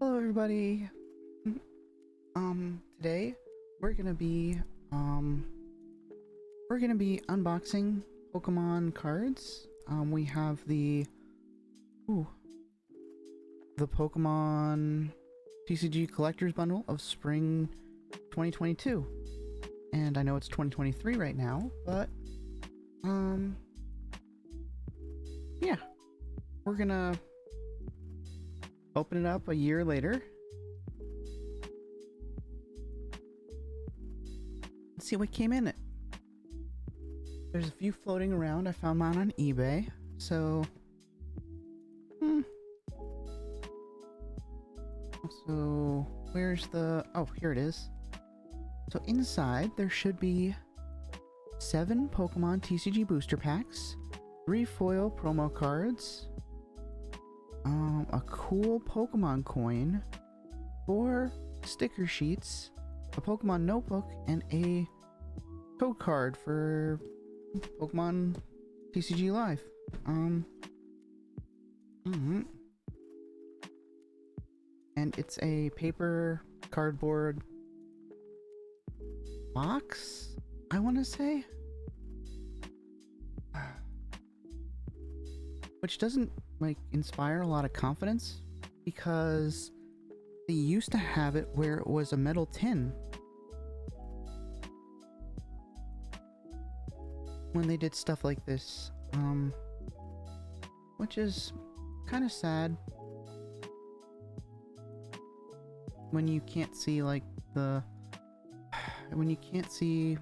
Hello everybody. Today we're gonna be um unboxing Pokemon cards. We have ooh, the Pokemon TCG Collector's Bundle of Spring 2022. And I know it's 2023 right now, but yeah. We're gonna open it up a year later. Let's see what came in it. There's a few floating around. I found mine on eBay. So, so where's the? Oh, here it is. So inside there should be 7 Pokemon TCG booster packs, 3 foil promo cards, a cool Pokemon coin, 4 sticker sheets, a Pokemon notebook, and a code card for Pokemon TCG Live. And it's a paper cardboard box, I want to say, which doesn't like inspire a lot of confidence because they used to have it where it was a metal tin when they did stuff like this, which is kind of sad when you can't see like when you can't see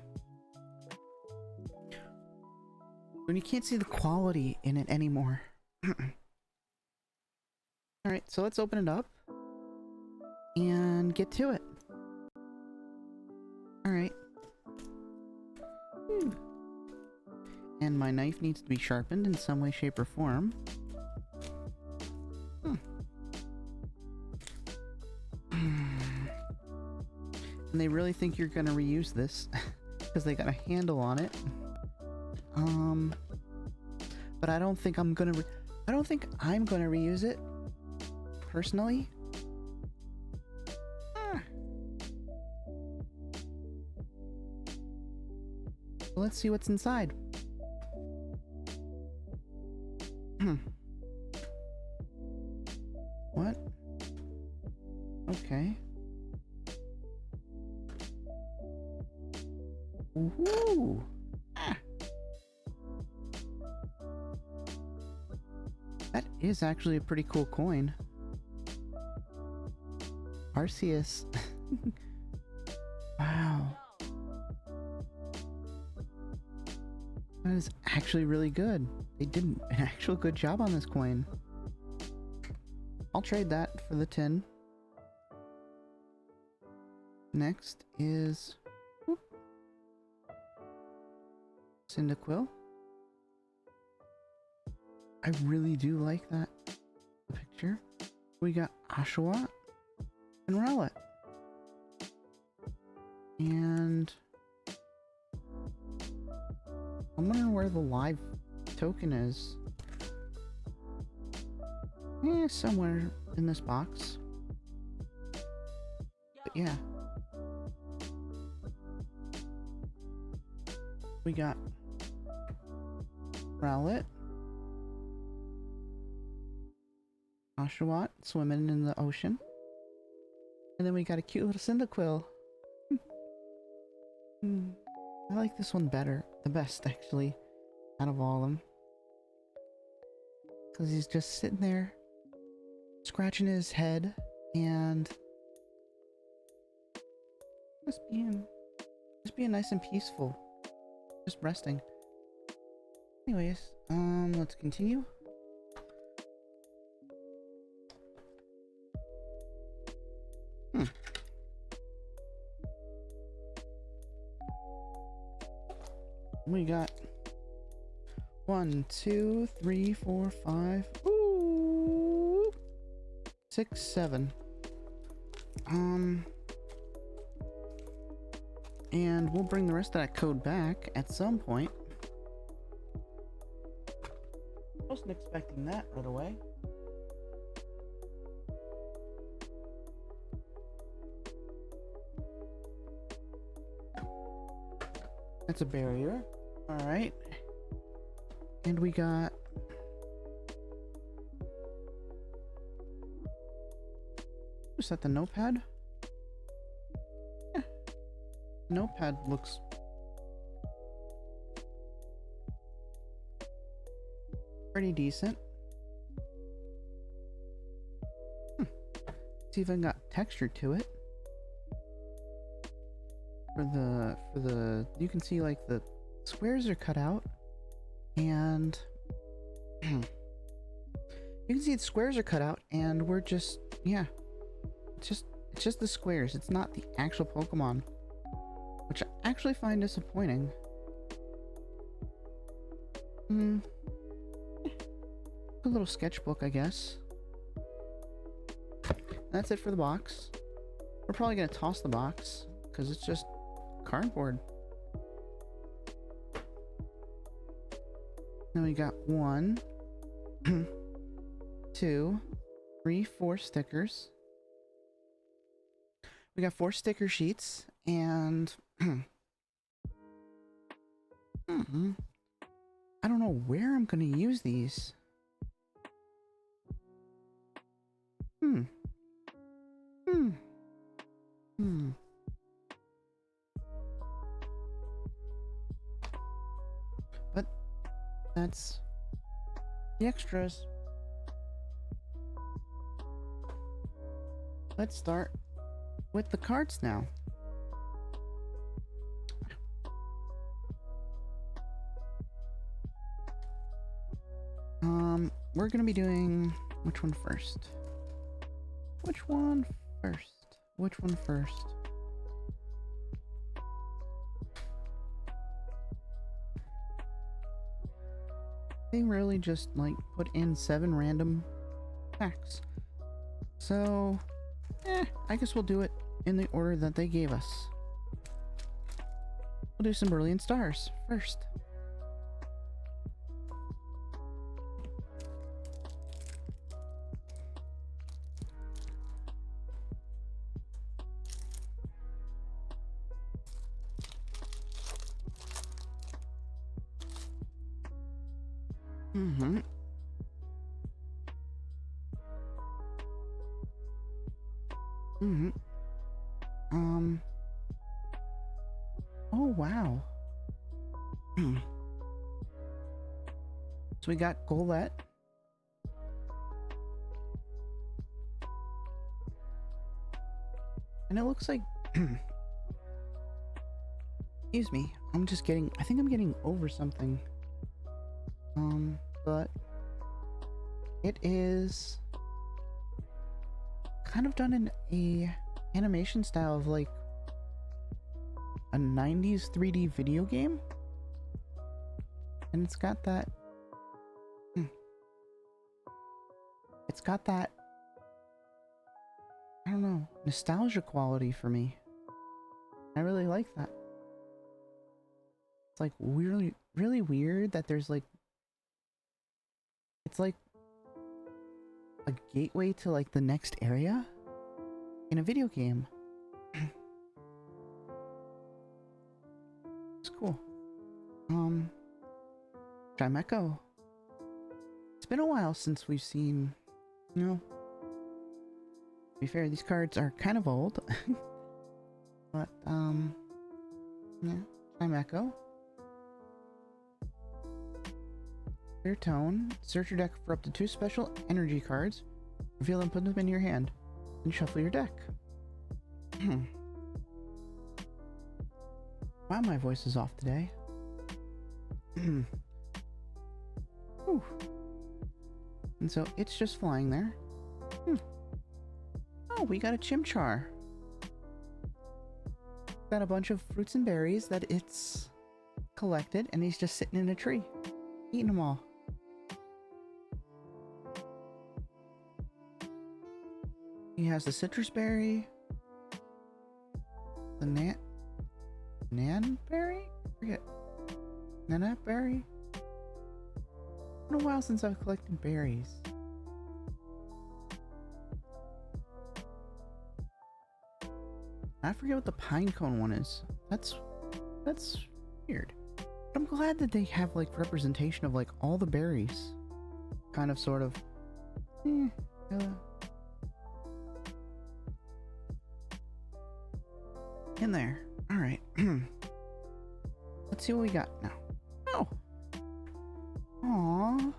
the quality in it anymore. Alright, so let's open it up and get to it. Alright. And my knife needs to be sharpened in some way, shape, or form. And they really think you're gonna reuse this because they got a handle on it. But I don't think I'm gonna reuse it personally. So let's see what's inside. What? Okay. Woohoo! That is actually a pretty cool coin. Arceus. Wow. That is actually really good. They did an actual good job on this coin. I'll trade that for the tin. Next is Cyndaquil. I really do like that picture. We got Oshawott and Rowlet. And I'm wondering where the live token is. Somewhere in this box. But yeah. We got Rowlet, Oshawott swimming in the ocean, and then we got a cute little Cyndaquil. I like this one the best actually, out of all of them, because he's just sitting there, scratching his head, and just being nice and peaceful, just resting. Anyways, let's continue. We got 1, 2, 3, 4, 5, 6, 7. And we'll bring the rest of that code back at some point. Wasn't expecting that right away. That's a barrier. Alright. And we got... is that the notepad? Yeah. Notepad looks... pretty decent. It's even got texture to it. For the you can see like the squares are cut out, and you can see the squares are cut out, and we're just, yeah, it's just the squares. It's not the actual Pokemon, which I actually find disappointing. A little sketchbook, I guess. That's it for the box. We're probably gonna toss the box because it's just cardboard. Now we got 1, 2, 3, 4 stickers. We got 4 sticker sheets, and I don't know where I'm gonna use these. But that's the extras. Let's start with the cards now. We're gonna be doing which one first? Which one first? Which one first? They really just like put in 7 random packs. So, I guess we'll do it in the order that they gave us. We'll do some Brilliant Stars first. Oh, wow. So we got Golett. And it looks like... excuse me. I think I'm getting over something. But... it is... kind of done in a animation style of like... a 90s 3D video game. And it's got that... it's got that... I don't know, nostalgia quality for me. I really like that. It's like really, really weird that there's like... it's like a gateway to like the next area in a video game. It's cool. Chimecho. It's been a while since we've seen, you know, to be fair, these cards are kind of old. But, yeah, Chimecho. Clear Tone. Search your deck for up to 2 special energy cards. Reveal them, put them in your hand, and shuffle your deck. Wow, my voice is off today. Whew. And so it's just flying there. Oh, we got a Chimchar. Got a bunch of fruits and berries that it's collected, and he's just sitting in a tree, eating them all. He has the citrus berry, the nanberry? Forget. Nanberry? It's been a while since I've collected berries. I forget what the pine cone one is. That's Weird. But I'm glad that they have like representation of like all the berries. Kind of, sort of. In there. Alright. Let's see what we got now. Oh! Aww.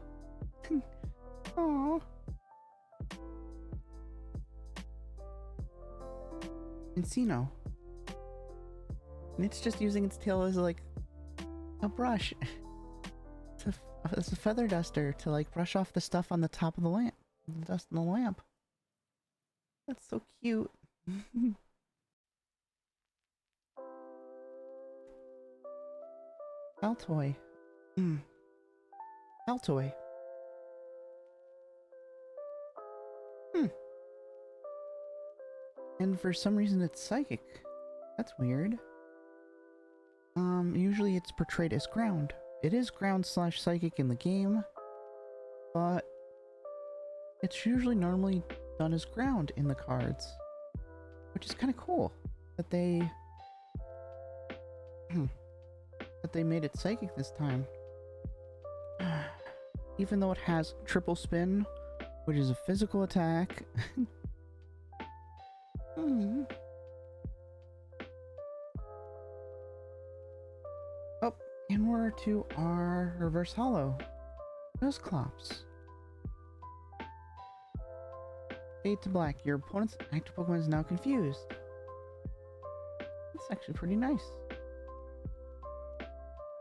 Aww. Encino. And it's just using its tail as like a brush. It's a feather duster to like brush off the stuff on the top of the lamp. The dust in the lamp. That's so cute. Altoy. Altoy. And for some reason it's psychic. That's weird. Usually it's portrayed as ground. It is ground / psychic in the game, but it's usually normally done as ground in the cards, which is kind of cool that they made it psychic this time. Even though it has triple spin, which is a physical attack. Oh, and we're to our reverse hollow. Nuzclops. Fade to black. Your opponent's active Pokemon is now confused. That's actually pretty nice.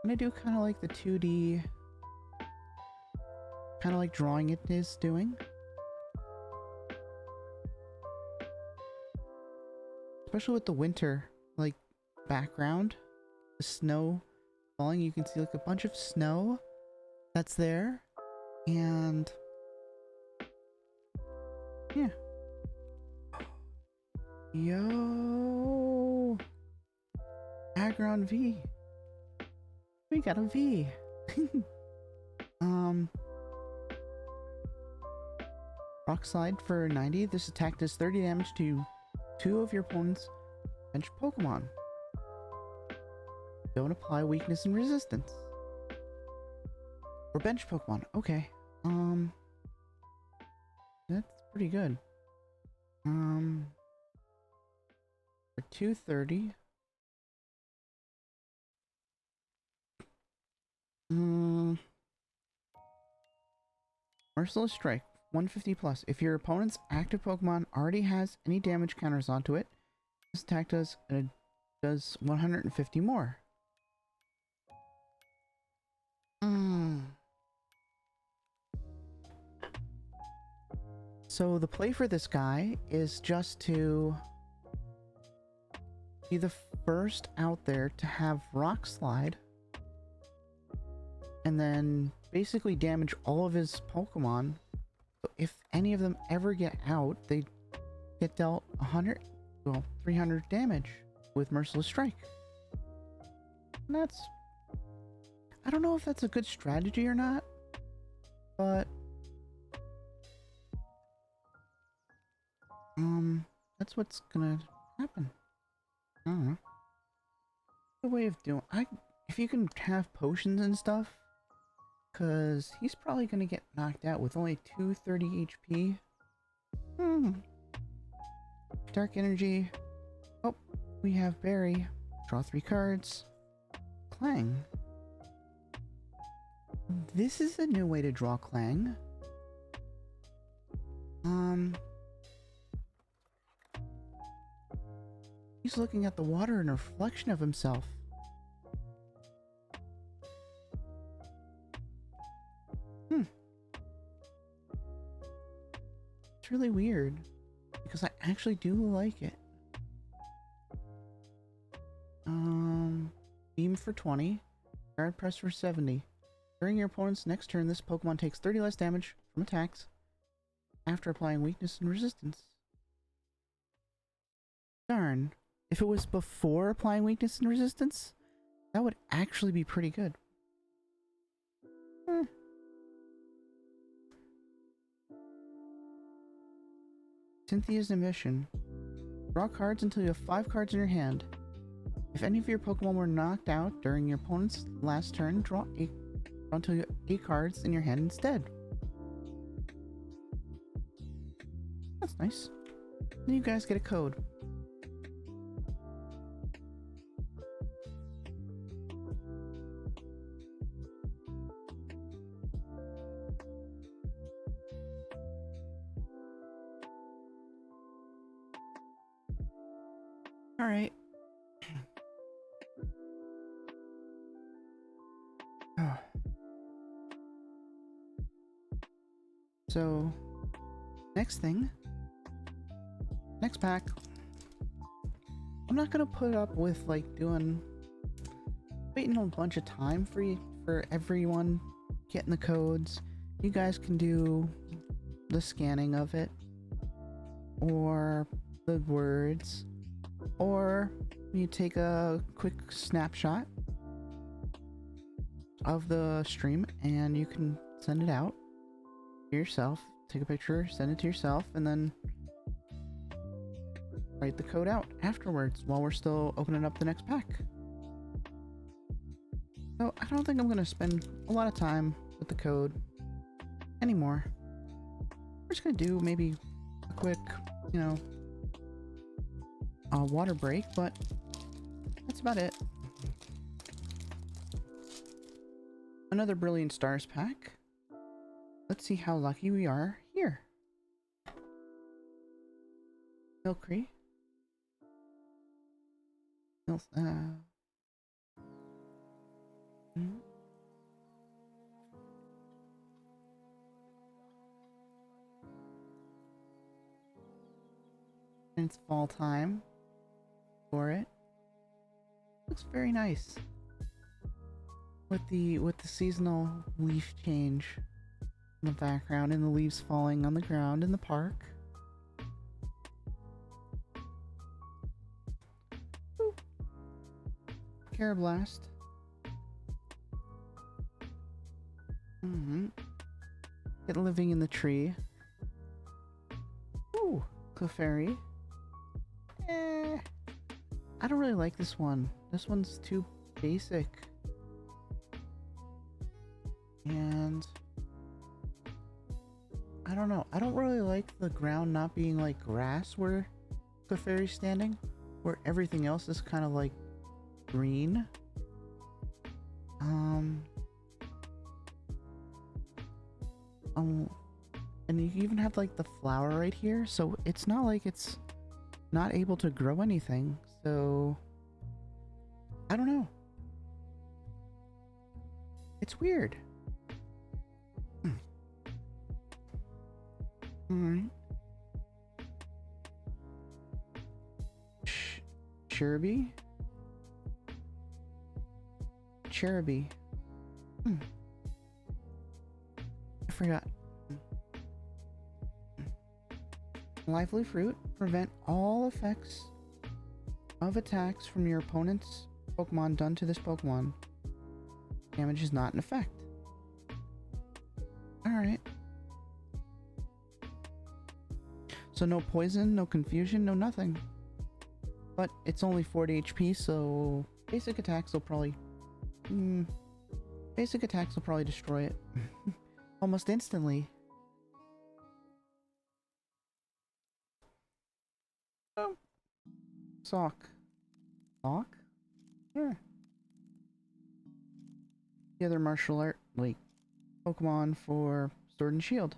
And I do kind of like the 2D, kind of like drawing it is doing. Especially with the winter, like, background. The snow falling, you can see like a bunch of snow that's there. And yeah. Yo, background V. We got a V. Rock Slide for 90. This attack does 30 damage to 2 of your opponent's bench Pokemon. Don't apply weakness and resistance. Or bench Pokemon. Okay. That's pretty good. For 230. Merciless Strike, 150 plus. If your opponent's active Pokemon already has any damage counters onto it, this attack does 150 more. So the play for this guy is just to be the first out there to have Rock Slide, and then basically damage all of his Pokemon. So if any of them ever get out, they get dealt 300 damage with Merciless Strike. And that's, I don't know if that's a good strategy or not, but that's what's gonna happen. I don't know. The way of doing, if you can have potions and stuff, because he's probably gonna get knocked out with only 230 HP. Dark Energy. Oh, we have Berry. Draw 3 cards. Clang. This is a new way to draw Clang. He's looking at the water in a reflection of himself. It's really weird, because I actually do like it. Beam for 20. Guard Press for 70. During your opponent's next turn, this Pokemon takes 30 less damage from attacks after applying weakness and resistance. Darn. If it was before applying weakness and resistance, that would actually be pretty good. Cynthia's Emission. Draw cards until you have 5 cards in your hand. If any of your Pokemon were knocked out during your opponent's last turn, draw until 8 cards in your hand instead. That's nice. Then you guys get a code. All right. Oh. So, next pack. I'm not gonna put up with like waiting a bunch of time for everyone getting the codes. You guys can do the scanning of it, or the words, or you take a quick snapshot of the stream and you can send it out to yourself. Take a picture, send it to yourself, and then write the code out afterwards while we're still opening up the next pack. So I don't think I'm gonna spend a lot of time with the code anymore. We're just gonna do maybe a quick, water break, but that's about it. Another Brilliant Stars pack. Let's see how lucky we are here. Milcery. And it's fall time for it. Looks very nice with the seasonal leaf change in the background and the leaves falling on the ground in the park. Ooh. Carablast. It living in the tree. Ooh, Clefairy. I don't really like this one. This one's too basic. And I don't know. I don't really like the ground not being like grass where Clefairy's standing, where everything else is kind of like green. And you even have like the flower right here, so it's not like it's not able to grow anything. So I don't know. It's weird. Alright. Cherubi? Cherubi. I forgot. Lively Fruit. Prevent all effects of attacks from your opponent's Pokemon done to this Pokemon. Damage is not in effect. Alright. So no poison, no confusion, no nothing. But it's only 40 HP, so basic attacks will probably... basic attacks will probably destroy it. Almost instantly. Oh. Sock. Sock? Yeah. The other martial art, like, Pokemon for Sword and Shield.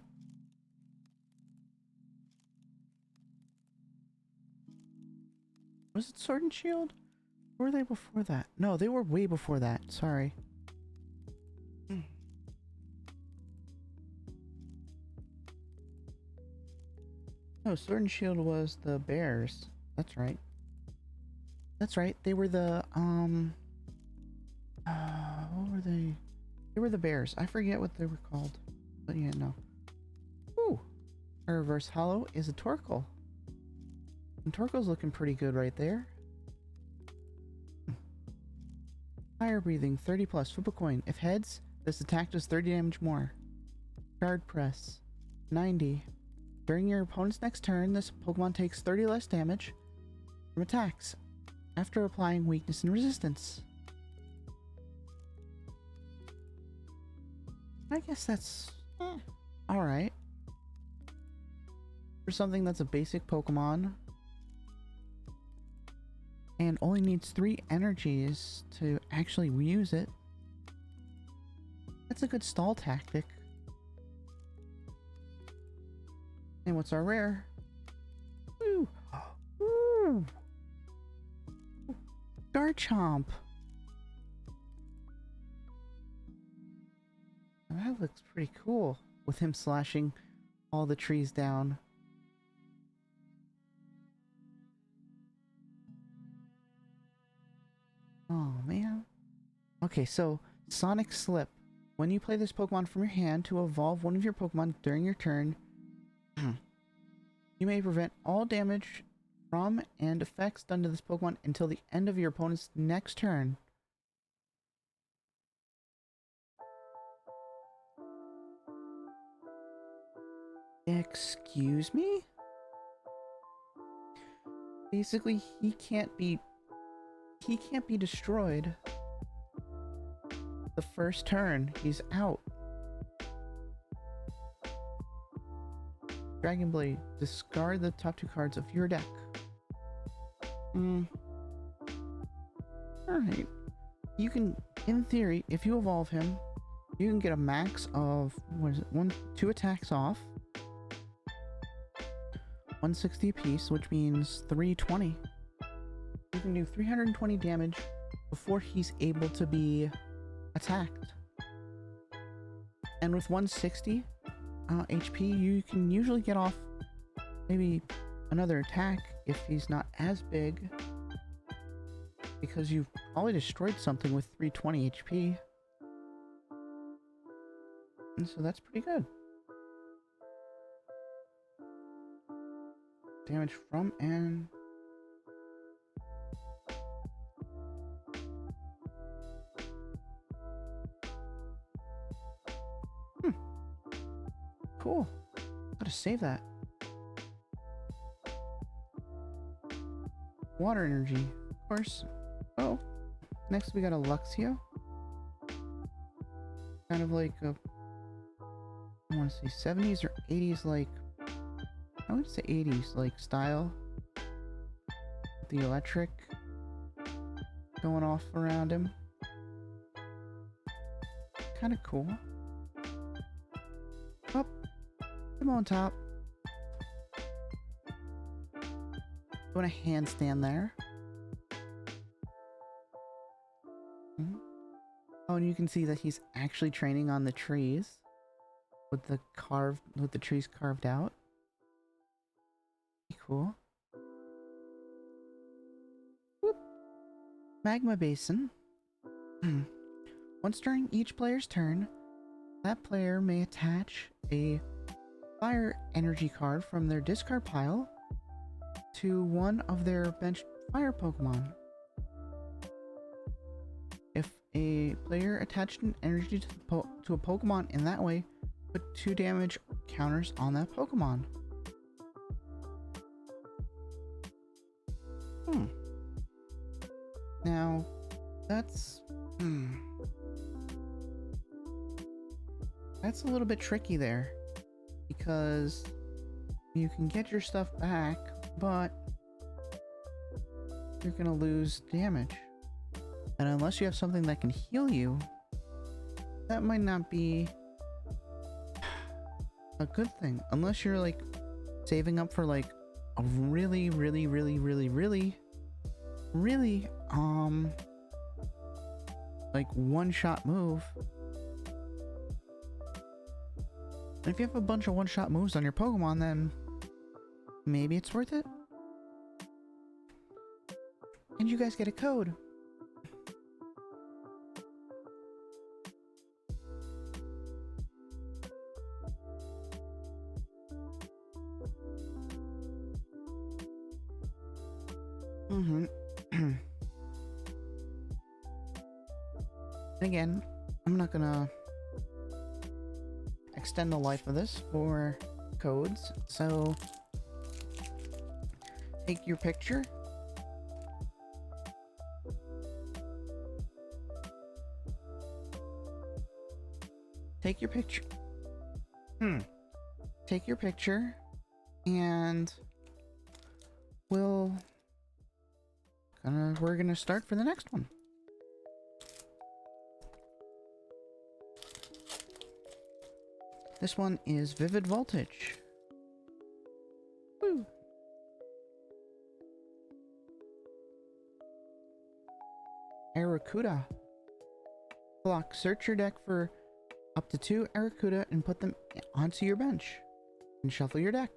Was it Sword and Shield? Or were they before that? No, they were way before that. Sorry. No, Sword and Shield was the bears. That's right. That's right. They were the, what were they? They were the bears. I forget what they were called. But yeah, no. Ooh. Our reverse hollow is a Torkoal. And Torkoal's looking pretty good right there. Fire breathing, 30 plus. Flip a coin. If heads, this attack does 30 damage more. Guard press, 90. During your opponent's next turn, this Pokemon takes 30 less damage from attacks. after applying weakness and resistance. I guess that's alright. For something that's a basic Pokemon and only needs 3 energies to actually use it, that's a good stall tactic. And what's our rare? Woo! Woo! Garchomp! That looks pretty cool, with him slashing all the trees down. Oh man. Okay, so Sonic Slip. When you play this Pokemon from your hand to evolve one of your Pokemon during your turn, you may prevent all damage from and effects done to this Pokemon until the end of your opponent's next turn. Excuse me? Basically, he can't be destroyed the first turn. He's out. Dragon Blade. Discard the top 2 cards of your deck. Alright. You can, in theory, if you evolve him, you can get a max of, what is it, 2 attacks off. 160 apiece, which means 320. You can do 320 damage before he's able to be attacked. And with 160 HP, you can usually get off maybe another attack if he's not as big, because you've probably destroyed something with 320 HP. And so that's pretty good. Damage from and... Cool. Gotta save that. Water energy, of course. Oh, next we got a Luxio. Kind of like a, I want to say 70s or 80s, like, I would say 80s, like, style. The electric going off around him. Kind of cool. Up. Come on, top. Doing a handstand there. Oh, and you can see that he's actually training on the trees with the trees carved out. Pretty cool. Whoop. Magma Basin. Once during each player's turn, that player may attach a fire energy card from their discard pile to one of their benched fire Pokemon. If a player attached an energy to a Pokemon in that way, put 2 damage counters on that Pokemon. Now, that's... That's a little bit tricky there, because you can get your stuff back, but you're gonna lose damage. And unless you have something that can heal you, that might not be a good thing. Unless you're like saving up for like a really like one-shot move. And if you have a bunch of one-shot moves on your Pokemon, then maybe it's worth it. And you guys get a code. Again, I'm not gonna extend the life of this for codes, so take your picture, take your picture. Take your picture, and we're gonna start for the next one. This one is Vivid Voltage. Woo. Aracuda. Block. Search your deck for up to 2 Aracuda and put them onto your bench. And shuffle your deck.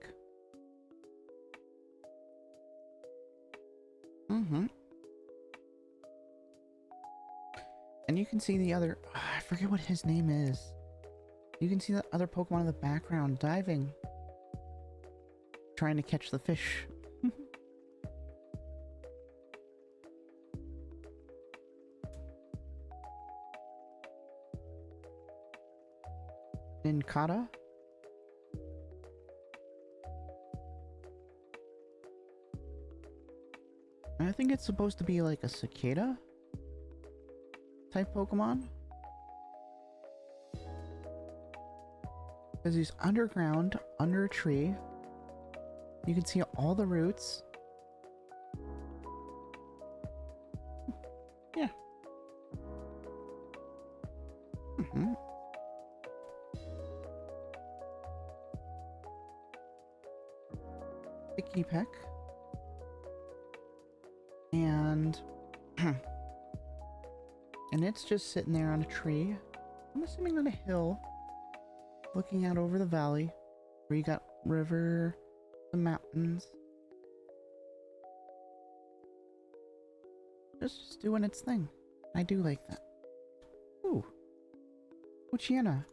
And you can see the other... I forget what his name is. You can see the other Pokemon in the background diving. Trying to catch the fish. Ninkata. I think it's supposed to be like a cicada type Pokemon. Because he's underground, under a tree. You can see all the roots. Yeah. Picky Peck. And and it's just sitting there on a tree. I'm assuming on a hill, looking out over the valley where you got river, the mountains. Just doing its thing. I do like that. Ooh. Poochyena.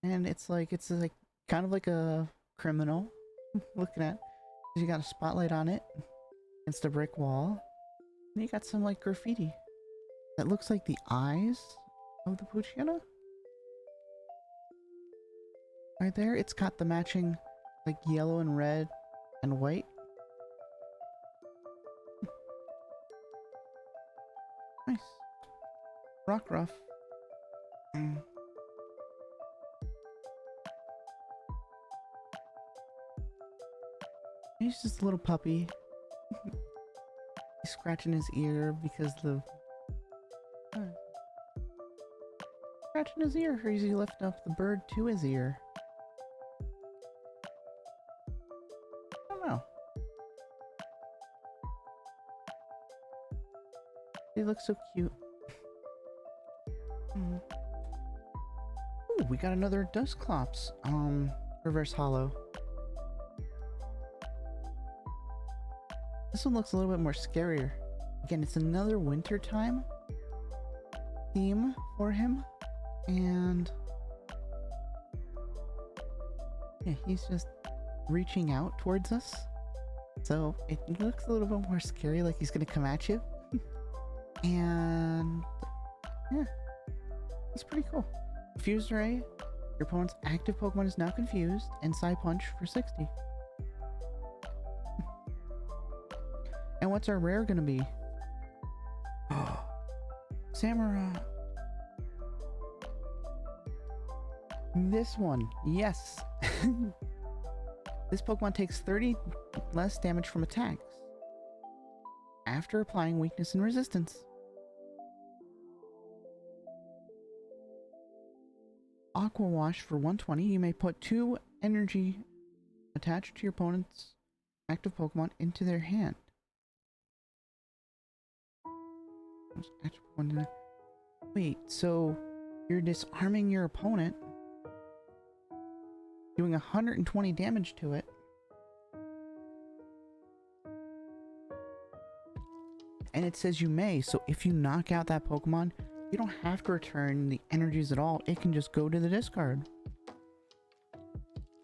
And it's like kind of like a criminal. Looking at, you got a spotlight on it against a brick wall, and you got some like graffiti that looks like the eyes of the Poochyena. Right there, it's got the matching like yellow and red and white. Nice. Rockruff. He's just a little puppy. He's scratching his ear because scratching his ear as he lift up the bird to his ear. I don't know. He looks so cute. Ooh, we got another Dusclops. Reverse Hollow. This one looks a little bit more scarier. Again, it's another wintertime theme for him. And yeah, he's just reaching out towards us. So it looks a little bit more scary, like he's gonna come at you. And yeah, it's pretty cool. Fused Ray. Your opponent's active Pokemon is now confused. And Psy Punch for 60. And what's our rare gonna be? Oh, Samurai. This one, yes. This Pokemon takes 30 less damage from attacks after applying weakness and resistance. Aqua Wash for 120. You may put 2 energy attached to your opponent's active Pokemon into their hand. Wait, so you're disarming your opponent, doing 120 damage to it, and it says you may, so if you knock out that Pokemon, you don't have to return the energies at all. It can just go to the discard.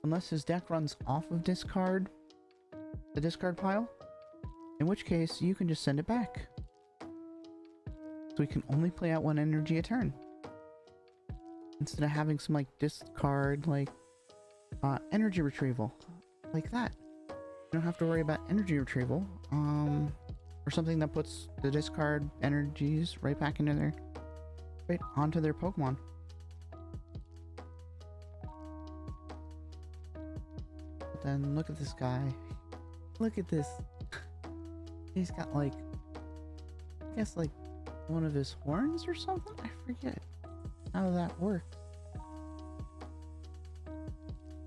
Unless his deck runs off of the discard pile, in which case you can just send it back. So we can only play out 1 energy a turn. Instead of having some like discard, like energy retrieval. Like that. You don't have to worry about energy retrieval. or something that puts the discard energies right back into their, right onto their Pokemon. But then look at this guy. Look at this. He's got like, I guess like one of his horns or something? I forget how that works.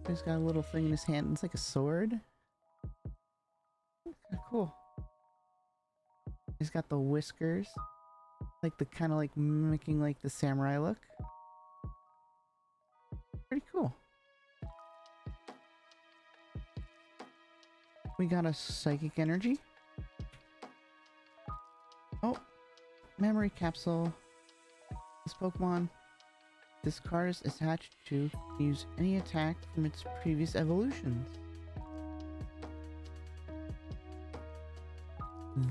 He's got a little thing in his hand. It's like a sword. Kinda cool. He's got the whiskers. Like the kind of like mimicking like the samurai look. Pretty cool. We got a psychic energy. Oh, memory capsule. This Pokemon, this card is attached to use any attack from its previous evolutions.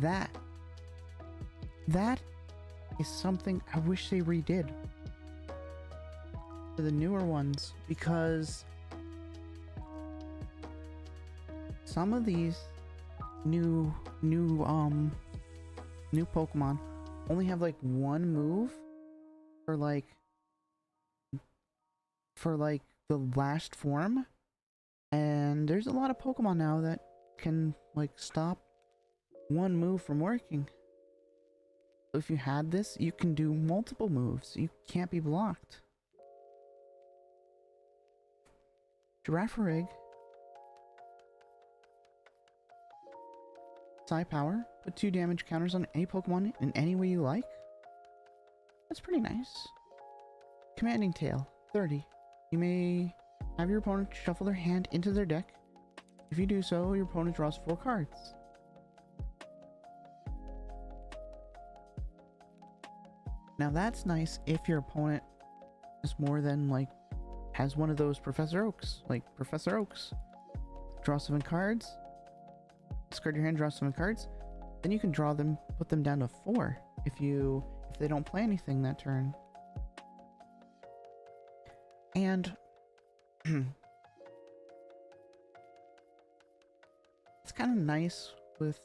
That is something I wish they redid for the newer ones, because some of these new Pokemon only have like one move for like the last form, and there's a lot of Pokemon now that can like stop one move from working. If you had this, you can do multiple moves. You can't be blocked. Girafarig. Psi Power. Put 2 damage counters on any Pokemon in any way you like. That's pretty nice. Commanding Tail. 30. You may have your opponent shuffle their hand into their deck. If you do so, your opponent draws 4 cards. Now that's nice if your opponent is more than like has one of those Professor Oaks, like Professor Oaks. Draw 7 cards. Discard your hand, draw 7 cards. Then you can draw them, put them down to 4 if they don't play anything that turn. And it's kind of nice with,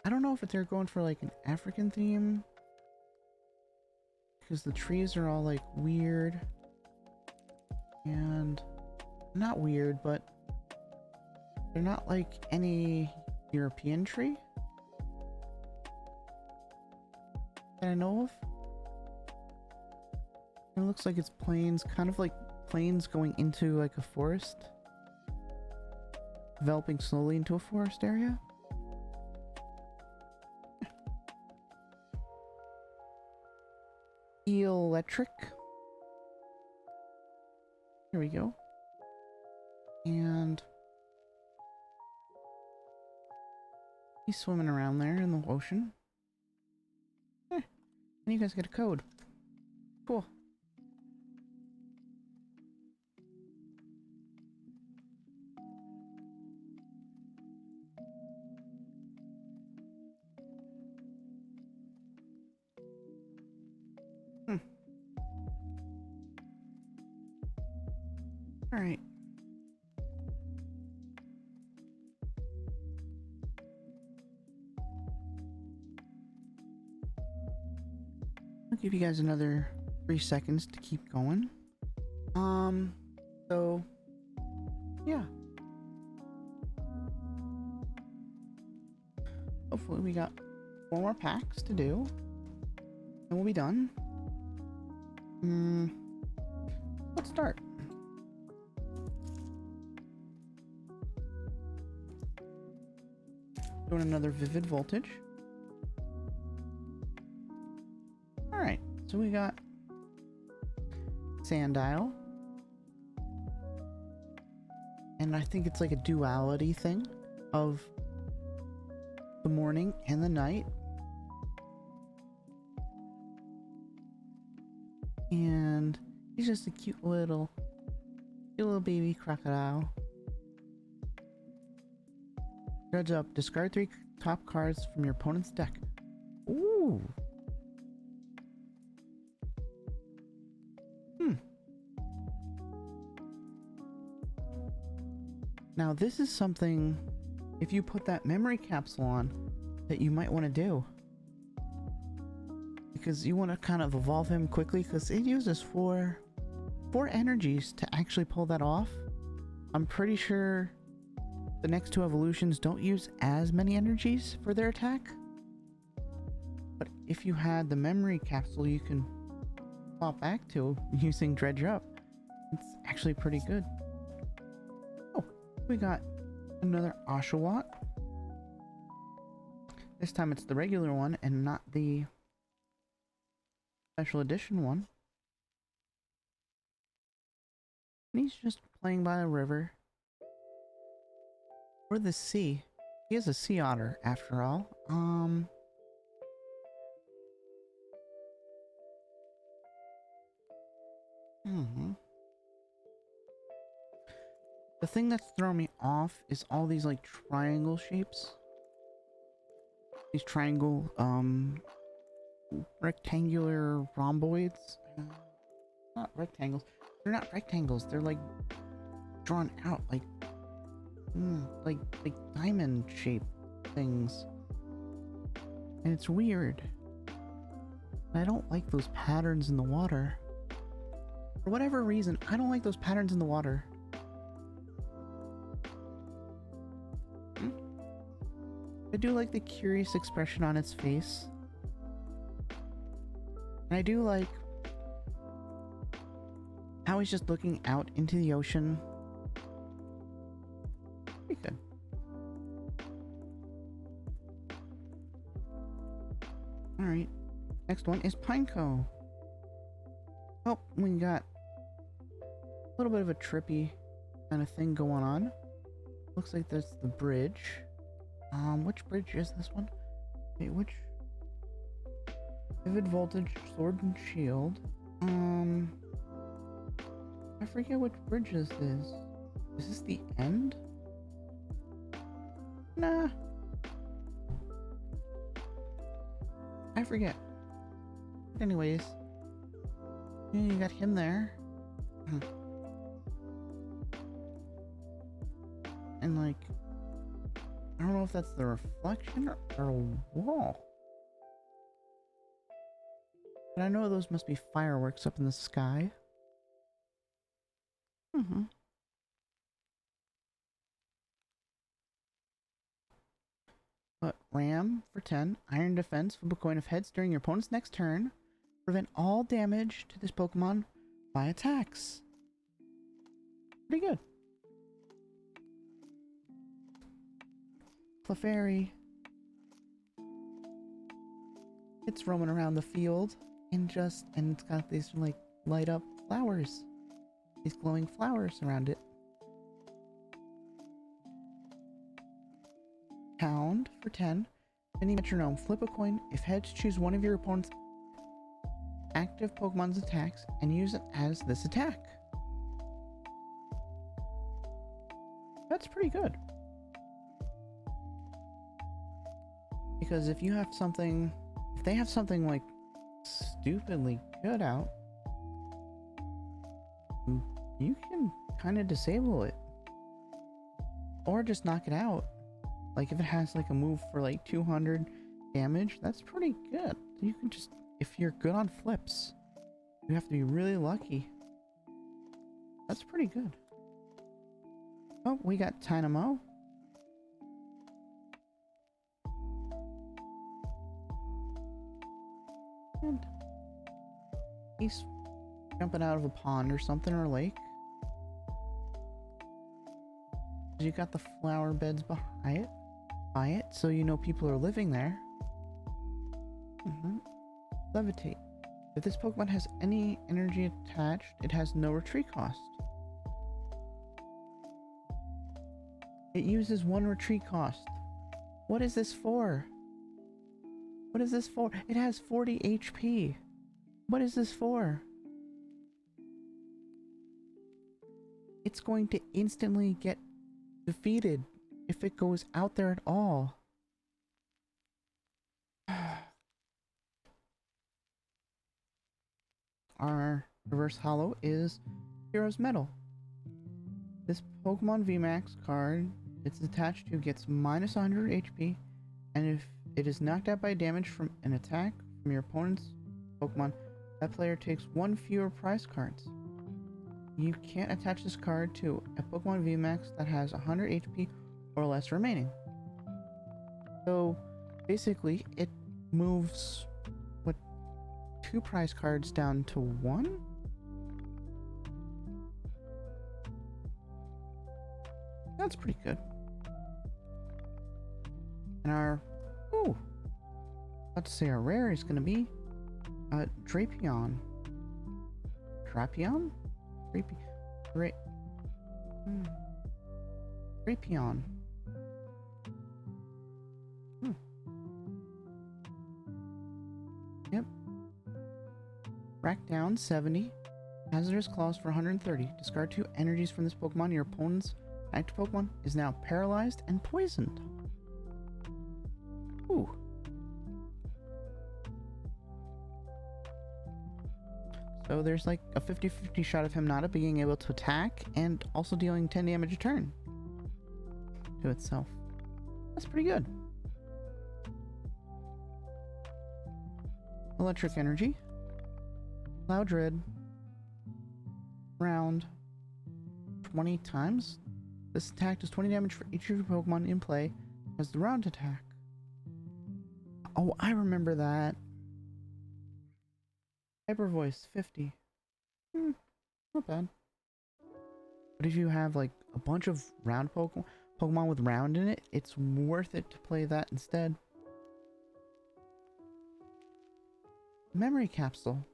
I don't know if they're going for like an African theme, because the trees are all like weird, and not weird, but they're not like any European tree that I know of. It looks like it's plains, kind of like plains going into like a forest, developing slowly into a forest area. Electric. Here we go. And he's swimming around there in the ocean. And you guys get a code. Cool. All right. I'll give you guys another 3 seconds to keep going. So yeah. Hopefully we got 4 more packs to do, and we'll be done. Let's start. Doing another Vivid Voltage. Alright, so we got Sandile. And I think it's like a duality thing of the morning and the night. And he's just a cute little baby crocodile. Judge up. Discard 3 top cards from your opponent's deck. Ooh. Now this is something, if you put that memory capsule on, that you might want to do. Because you want to kind of evolve him quickly, because it uses four energies to actually pull that off. I'm pretty sure the next two evolutions don't use as many energies for their attack. But if you had the memory capsule you can pop back to using Dredge Up, it's actually pretty good. Oh, we got another Oshawott. This time it's the regular one and not the special edition one. And he's just playing by a river. Or the sea. He is a sea otter after all. The thing that's throwing me off is all these like triangle shapes. These triangle, rectangular rhomboids. Not rectangles. They're not rectangles. They're like drawn out, like diamond shaped things. And it's weird. I don't like those patterns in the water. For whatever reason, I don't like those patterns in the water. I do like the curious expression on its face. And I do like how he's just looking out into the ocean. Pretty good. Alright. Next one is Pineco. Oh, we got a little bit of a trippy kind of thing going on. Looks like that's the bridge. Which bridge is this one? Wait, which? Vivid Voltage, Sword and Shield. I forget which bridge this is. Is this the end? Nah. I forget. But anyways. Yeah, you got him there. And like, I don't know if that's the reflection or a wall. But I know those must be fireworks up in the sky. But Ram for 10. Iron Defense. Flip a coin of heads during your opponent's next turn. Prevent all damage to this Pokemon by attacks. Pretty good. Clefairy. It's roaming around the field and it's got these like light up flowers. These glowing flowers around it. Pound for 10. Mini Metronome. Flip a coin. If heads, choose one of your opponent's active Pokemon's attacks and use it as this attack. That's pretty good. Because if you have something, if they have something like stupidly good out, you can kind of disable it. Or just knock it out. Like if it has like a move for like 200 damage, that's pretty good. You can just, if you're good on flips, you have to be really lucky. That's pretty good. Oh, we got Tynamo. And he's jumping out of a pond or something, or a lake. You got the flower beds by it, so you know people are living there. Levitate. If this Pokemon has any energy attached, it has no retreat cost. It uses 1 retreat cost. What is this for? What is this for? It has 40 HP. What is this for? It's going to instantly get defeated if it goes out there at all. Our reverse holo is Hero's Medal. This Pokemon VMAX card it's attached to gets minus 100 HP, and if it is knocked out by damage from an attack from your opponent's Pokemon, that player takes one fewer prize cards. You can't attach this card to a Pokemon VMAX that has 100 HP or less remaining. So basically, it moves, what, 2 prize cards down to 1? That's pretty good. And our, about to say our rare is going to be Drapion. Drapion? Drapion. Yep. Rack down 70. Hazardous Claws for 130. Discard 2 energies from this Pokemon. Your opponent's active Pokemon is now paralyzed and poisoned. Ooh. So there's like a 50-50 shot of him not being able to attack and also dealing 10 damage a turn to itself. That's pretty good. Electric Energy. Loudred. Round. 20 times. This attack does 20 damage for each of your Pokemon in play as the round attack. Oh, I remember that. Hyper Voice, 50. Not bad. But if you have like a bunch of round Pokemon with round in it, it's worth it to play that instead. Memory Capsule.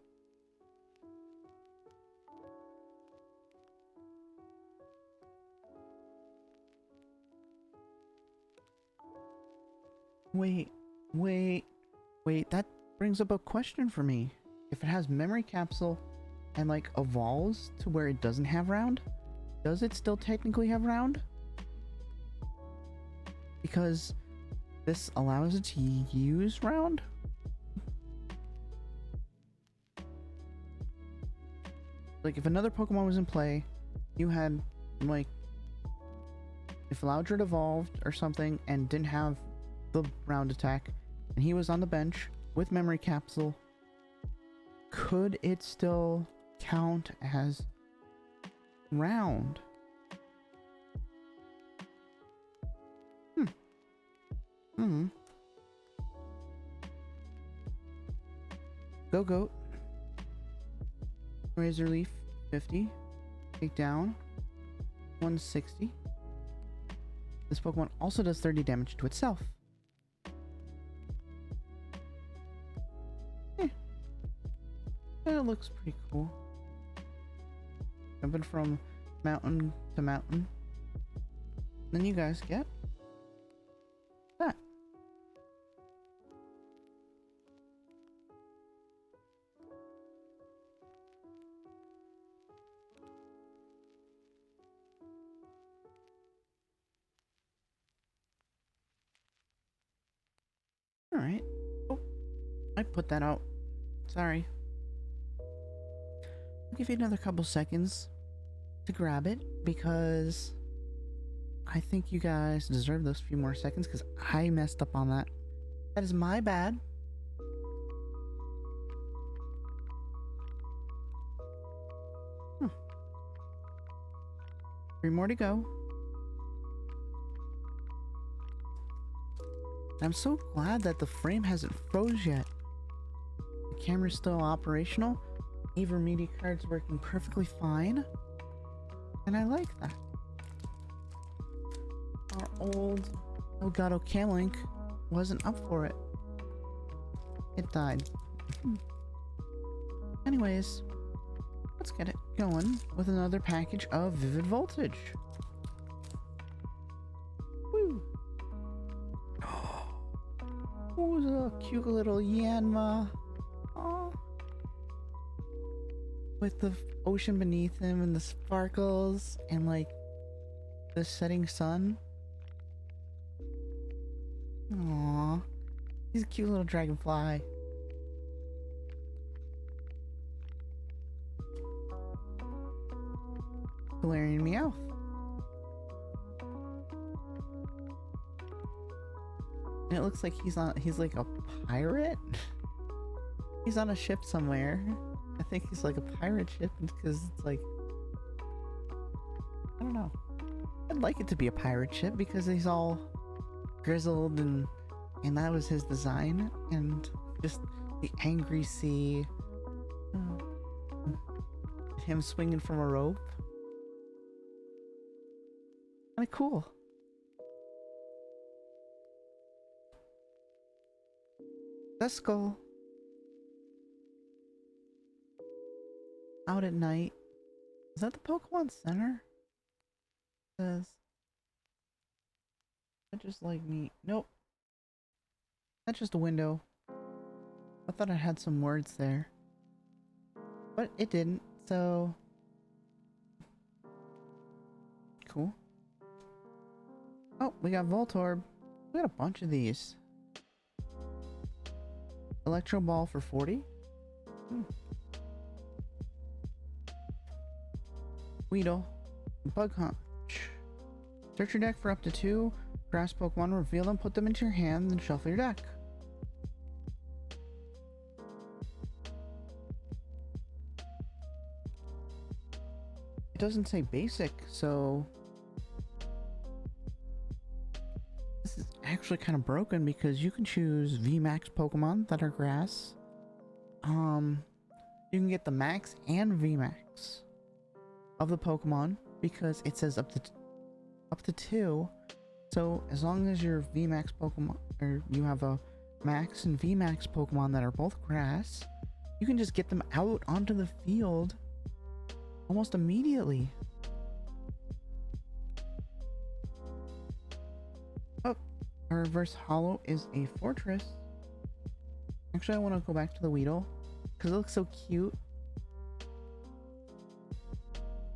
Wait, that brings up a question for me. If it has Memory Capsule and like evolves to where it doesn't have round, does it still technically have round? Because this allows it to use round? Like if another Pokemon was in play, you had like, if Loudred evolved or something and didn't have the round attack, and he was on the bench with Memory Capsule, could it still count as round? Go Goat. Razor Leaf, 50. Take down, 160. This Pokemon also does 30 damage to itself. It looks pretty cool. Jumping from mountain to mountain. Then you guys get that. Alright. Oh, I put that out. Sorry. I'll give you another couple seconds to grab it because I think you guys deserve those few more seconds because I messed up on that. That is my bad. Three more to go. I'm so glad that the frame hasn't froze yet. The camera's still operational. Aver media card's working perfectly fine. And I like that. Our old Elgato Camlink wasn't up for it. It died. Anyways, let's get it going with another package of Vivid Voltage. Woo! Oh, a cute little Yanma. Aww. With the ocean beneath him and the sparkles and like the setting sun. Aww. He's a cute little dragonfly. Galarian Meowth. And it looks like he's like a pirate. He's on a ship somewhere. I think he's like a pirate ship because it's like, I don't know. I'd like it to be a pirate ship because he's all grizzled and that was his design, and just the angry sea, him swinging from a rope. Kind of cool. Skull out at night. Is that the Pokemon Center? It says that just like me. Nope. That's just a window. I thought I had some words there, but it didn't. So cool. Oh, we got Voltorb. We got a bunch of these. Electro Ball for 40. Weedle. Bug Hunch. Search your deck for up to 2 grass Pokemon, reveal them, put them into your hand, then shuffle your deck. It doesn't say basic, so this is actually kind of broken because you can choose VMAX Pokemon that are grass. You can get the max and VMAX of the Pokemon because it says up to 2. So as long as your VMAX Pokemon, or you have a max and VMAX Pokemon that are both grass, you can just get them out onto the field almost immediately. Oh, our reverse hollow is a fortress. Actually, I want to go back to the Weedle because it looks so cute.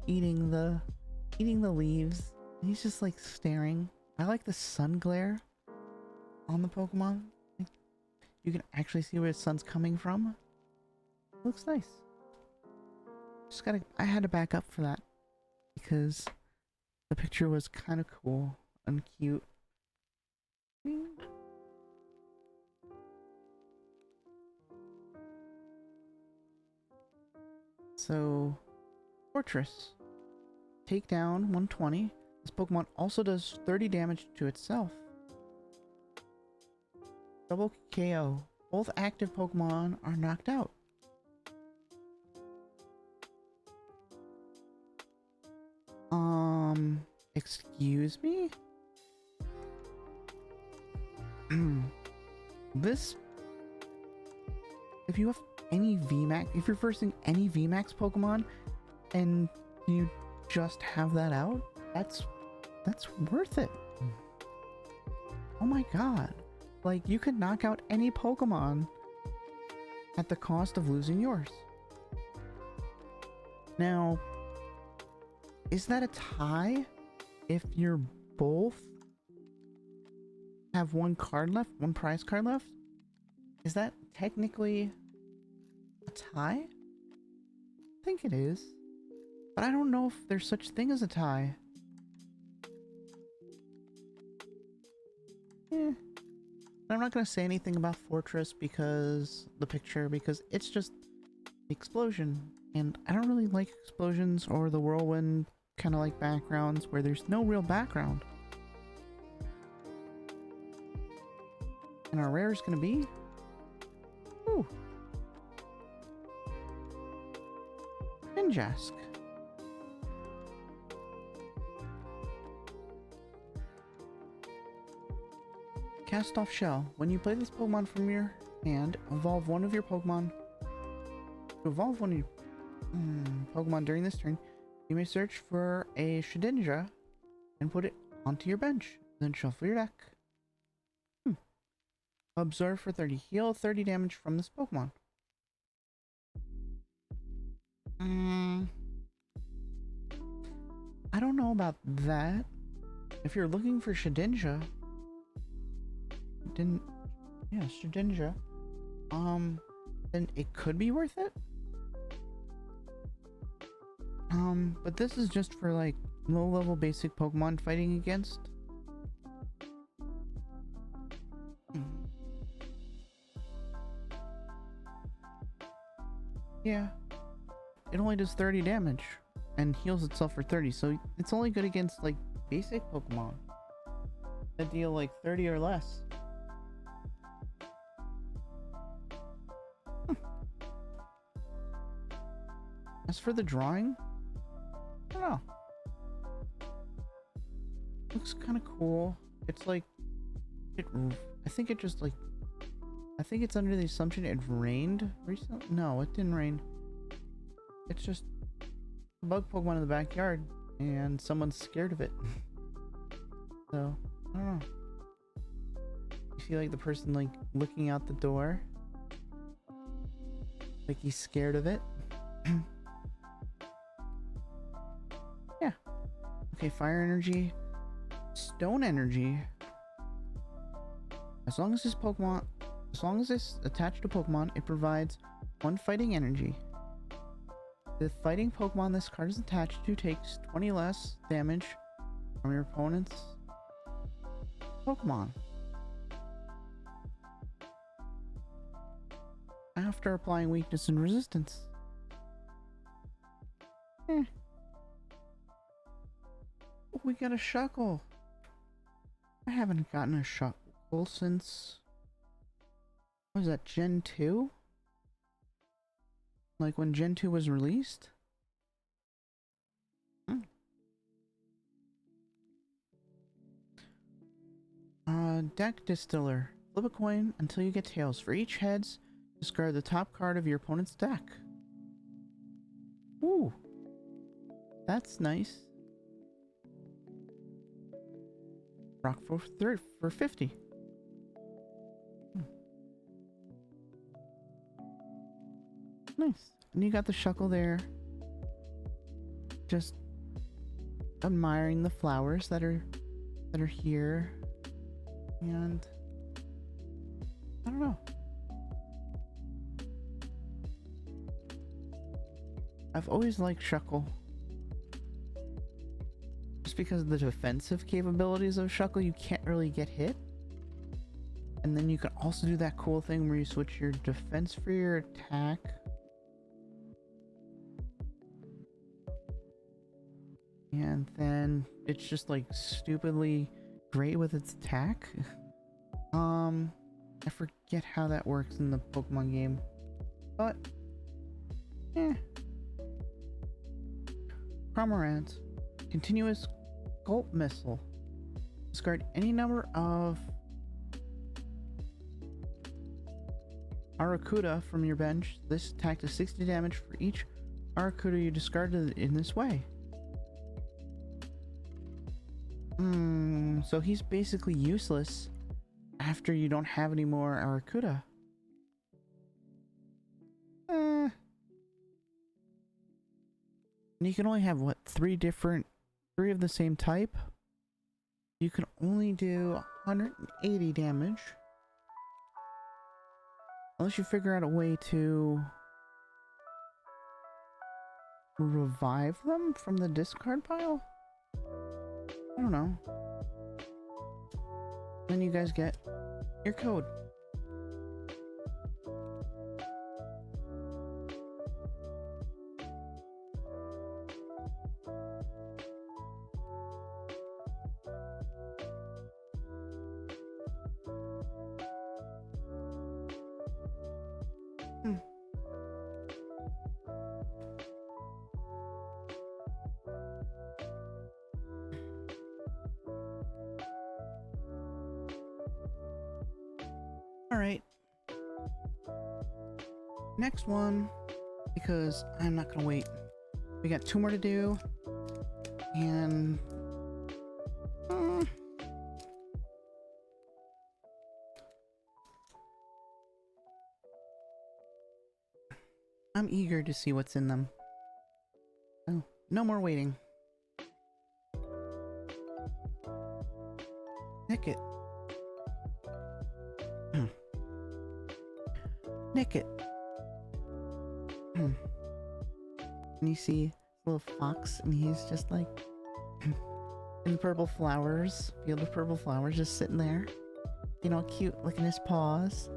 Eating the leaves. He's just like staring. I like the sun glare on the Pokemon. You can actually see where the sun's coming from. It looks nice. I had to back up for that because the picture was kind of cool and cute. So, Fortress. Take down 120. This Pokemon also does 30 damage to itself. Double KO. Both active Pokemon are knocked out. Excuse me? This... If you have any VMAX... If you're versing any VMAX Pokemon and you just have that out, that's worth it. Oh my god. Like, you could knock out any Pokemon at the cost of losing yours. Now, is that a tie if you're both have one card left, one prize card left? Is that technically a tie? I think it is. But I don't know if there's such thing as a tie. I'm not going to say anything about Fortress because the picture, because it's just the explosion. And I don't really like explosions or the whirlwind kind of like backgrounds where there's no real background. And our rare is going to be... Ooh. Ninjask. Cast off shell. When you play this Pokemon from your hand, evolve one of your Pokemon. To evolve one of your Pokemon during this turn, you may search for a Shedinja and put it onto your bench. Then shuffle your deck. Observe for 30. Heal 30 damage from this Pokemon. I don't know about that. If you're looking for Shedinja, Shedinja, then it could be worth it. But this is just for like low-level basic Pokemon fighting against. Yeah. It only does 30 damage and heals itself for 30, so it's only good against like basic Pokemon that deal like 30 or less. Hmm. As for the drawing, I don't know. Looks kind of cool. It's like I think it just like I think it's under the assumption it rained recently. No, it didn't rain. It's just a bug Pokemon in the backyard and someone's scared of it. So, I don't know. You see like the person like looking out the door? Like he's scared of it? Yeah. Okay, fire energy. Stone energy. As long as it's attached to Pokemon, it provides 1 fighting energy. The fighting Pokemon this card is attached to takes 20 less damage from your opponent's Pokemon after applying weakness and resistance. Oh, we got a Shuckle. I haven't gotten a Shuckle since... what was that, Gen 2? Like when Gen 2 was released? Deck Distiller. Flip a coin until you get tails. For each heads, discard the top card of your opponent's deck. Ooh. That's nice. Rock for 50. Nice. And you got the Shuckle there. Just admiring the flowers that are here. And I don't know. I've always liked Shuckle. Just because of the defensive capabilities of Shuckle, you can't really get hit. And then you can also do that cool thing where you switch your defense for your attack. And then it's just like stupidly great with its attack. I forget how that works in the Pokemon game. But Cramorant. Continuous Gulp Missile. Discard any number of Arrokuda from your bench. This attack does 60 damage for each Arrokuda you discarded in this way. So he's basically useless after you don't have any more Arrokuda. And you can only have, what, 3 of the same type? You can only do 180 damage. Unless you figure out a way to revive them from the discard pile? I don't know. Then you guys get your code. Alright. Next one, because I'm not gonna wait. We got 2 more to do, and I'm eager to see what's in them. Oh, no more waiting. Nick it. Nick it. And you see a little fox, and he's just like in purple flowers, field of purple flowers, just sitting there, you know, cute, licking his paws.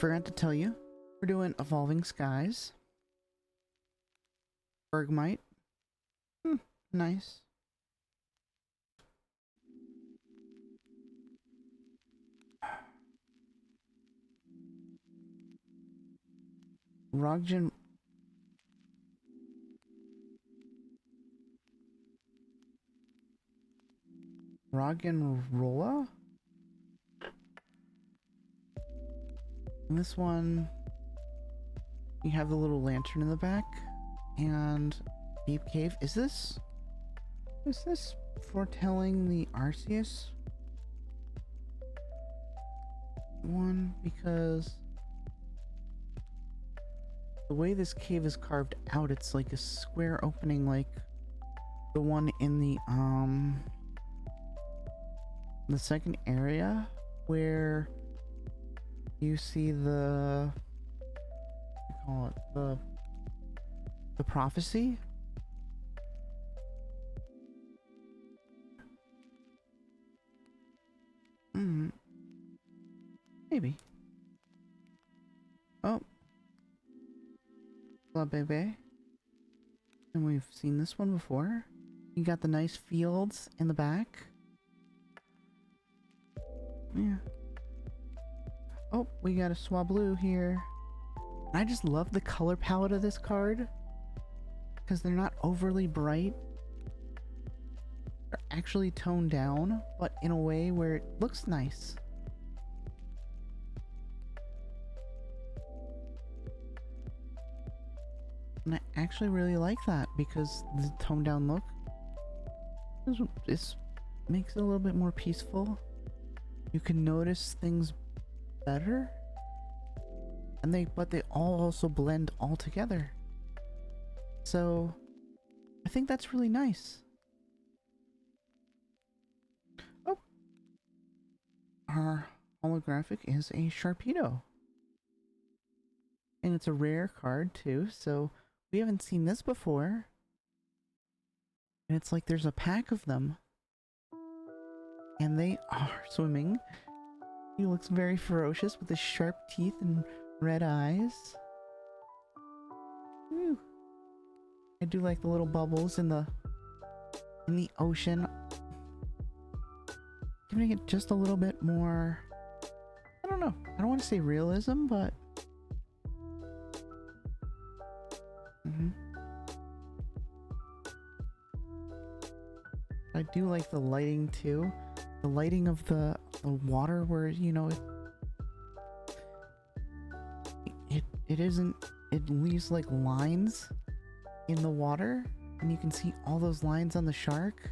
forgot to tell you, we're doing Evolving Skies. Bergmite. Nice. Roggen. Roggenrola? And this one, you have the little lantern in the back. And Deep Cave. Is this foretelling the Arceus one? Because the way this cave is carved out, it's like a square opening, like the one in the second area where you see the, what do you call it, the prophecy. Maybe. Oh. La Bebe. And we've seen this one before. You got the nice fields in the back. Yeah. Oh, we got a Swablu here. I just love the color palette of this card. Because they're not overly bright. They're actually toned down, but in a way where it looks nice. And I actually really like that because the toned down look this makes it a little bit more peaceful. You can notice things better, and but they all also blend all together. So I think that's really nice. Oh, our holographic is a Sharpedo, and it's a rare card too, so we haven't seen this before. And it's like there's a pack of them. And they are swimming. He looks very ferocious with his sharp teeth and red eyes. Woo. I do like the little bubbles in the ocean. Giving it just a little bit more, I don't know. I don't want to say realism, but I do like the lighting too. The lighting of the water where, you know, it leaves like lines in the water, and you can see all those lines on the shark.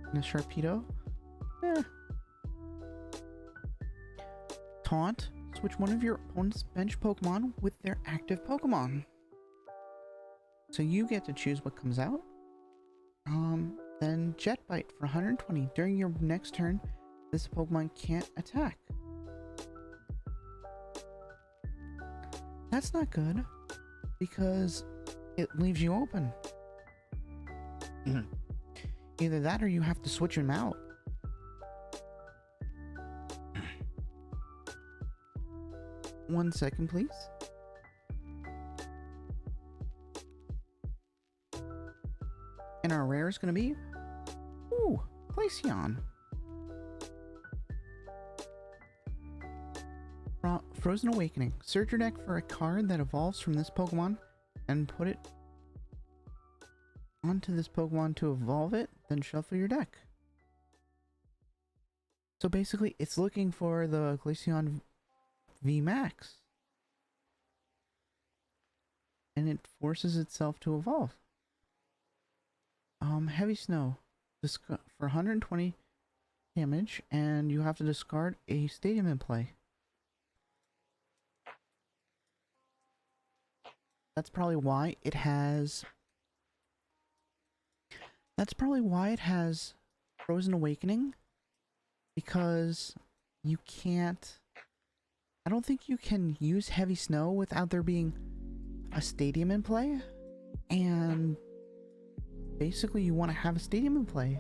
And a Sharpedo. Taunt. Switch one of your opponent's bench Pokemon with their active Pokemon. So you get to choose what comes out. Then Jet Bite for 120. During your next turn, this Pokemon can't attack. That's not good, because it leaves you open. Either that or you have to switch him out. One second, please. And our rare is going to be, ooh, Glaceon. Frozen Awakening. Search your deck for a card that evolves from this Pokemon and put it onto this Pokemon to evolve it, then shuffle your deck. So basically, it's looking for the Glaceon V Max. And it forces itself to evolve. Heavy Snow. For 120 damage, and you have to discard a stadium in play. That's probably why it has Frozen Awakening, because you can't, I don't think you can use Heavy Snow without there being a stadium in play, and basically you want to have a stadium in play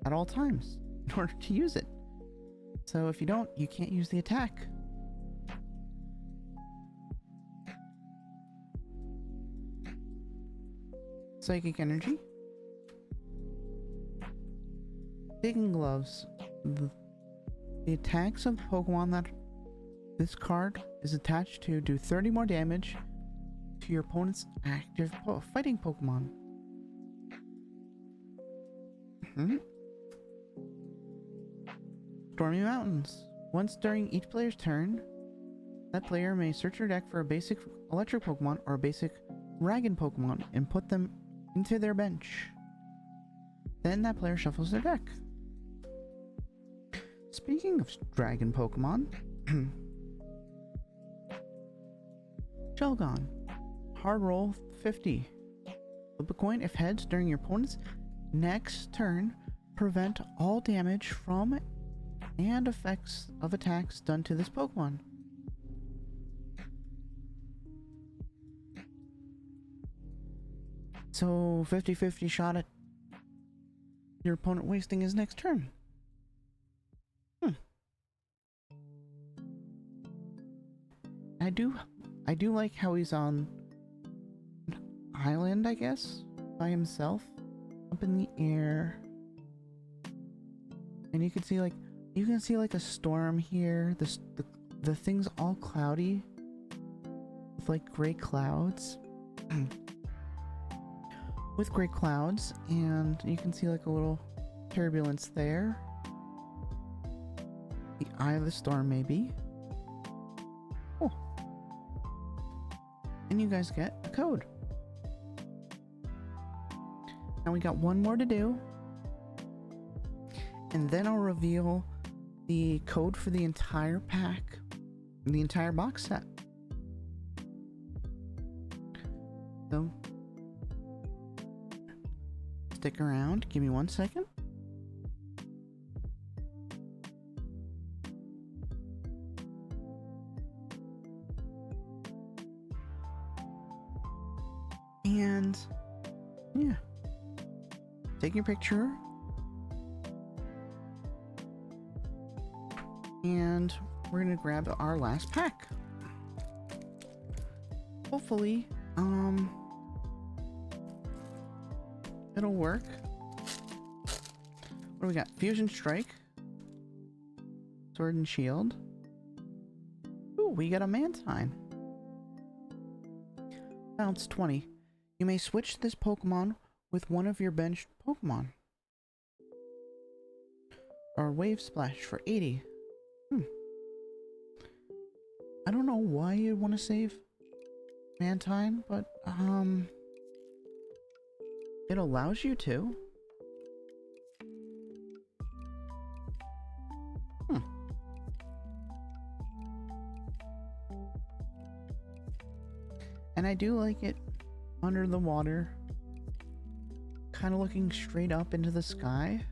at all times in order to use it. So if you don't, you can't use the attack. Psychic Energy. Digging Gloves. The attacks of Pokemon that this card is attached to do 30 more damage to your opponent's active fighting Pokemon. Stormy Mountains. Once during each player's turn, that player may search their deck for a basic electric Pokemon or a basic dragon Pokemon and put them into their bench. Then that player shuffles their deck. Speaking of dragon Pokemon, Shelgon. Hard roll 50. Flip a coin. If heads during your opponent's next turn, prevent all damage from and effects of attacks done to this Pokemon. So 50-50 shot at your opponent wasting his next turn. I do like how he's on an island, I guess, by himself, up in the air. And you can see like a storm here. The thing's all cloudy with like gray clouds. With gray clouds, and you can see like a little turbulence there. The eye of the storm, maybe. Oh. And you guys get a code. Now we got one more to do. And then I'll reveal the code for the entire pack. The entire box set. So stick around. Give me 1 second. And yeah, take your picture. And we're gonna grab our last pack. Hopefully, it'll work. What do we got? Fusion Strike. Sword and Shield. Ooh, we got a Mantine. Bounce 20. You may switch this Pokemon with one of your benched Pokemon. Or Wave Splash for 80. I don't know why you'd want to save Mantine, but it allows you to. And I do like it under the water, kind of looking straight up into the sky.